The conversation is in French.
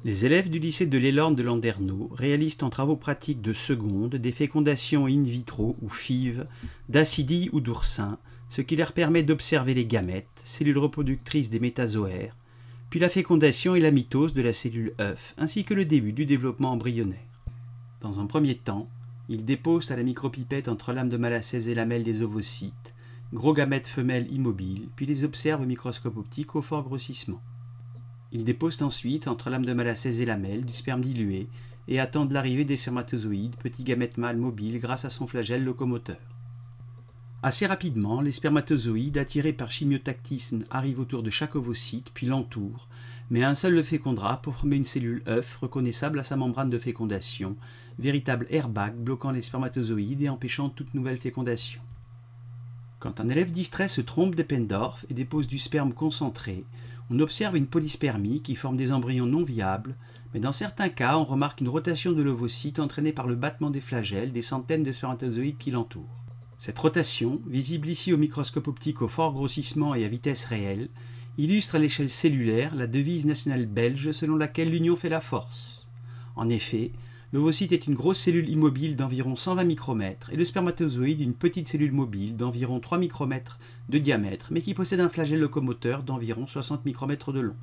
Les élèves du lycée de l'Élorn de Landerneau réalisent en travaux pratiques de seconde des fécondations in vitro ou FIV d'acidilles ou d'oursins, ce qui leur permet d'observer les gamètes, cellules reproductrices des métazoaires, puis la fécondation et la mitose de la cellule œuf, ainsi que le début du développement embryonnaire. Dans un premier temps, ils déposent à la micropipette entre lame de Malassez et lamelles des ovocytes, gros gamètes femelles immobiles, puis les observent au microscope optique au fort grossissement. Ils déposent ensuite, entre lame de Malassez et lamelles, du sperme dilué et attendent l'arrivée des spermatozoïdes, petits gamètes mâles mobiles grâce à son flagelle locomoteur. Assez rapidement, les spermatozoïdes, attirés par chimiotactisme, arrivent autour de chaque ovocyte, puis l'entourent, mais un seul le fécondera pour former une cellule œuf reconnaissable à sa membrane de fécondation, véritable airbag bloquant les spermatozoïdes et empêchant toute nouvelle fécondation. Quand un élève distrait se trompe d'Eppendorf et dépose du sperme concentré, on observe une polyspermie qui forme des embryons non viables, mais dans certains cas, on remarque une rotation de l'ovocyte entraînée par le battement des flagelles des centaines de spermatozoïdes qui l'entourent. Cette rotation, visible ici au microscope optique au fort grossissement et à vitesse réelle, illustre à l'échelle cellulaire la devise nationale belge selon laquelle l'union fait la force. En effet, l'ovocyte est une grosse cellule immobile d'environ 120 micromètres et le spermatozoïde une petite cellule mobile d'environ 3 micromètres de diamètre mais qui possède un flagelle locomoteur d'environ 60 micromètres de long.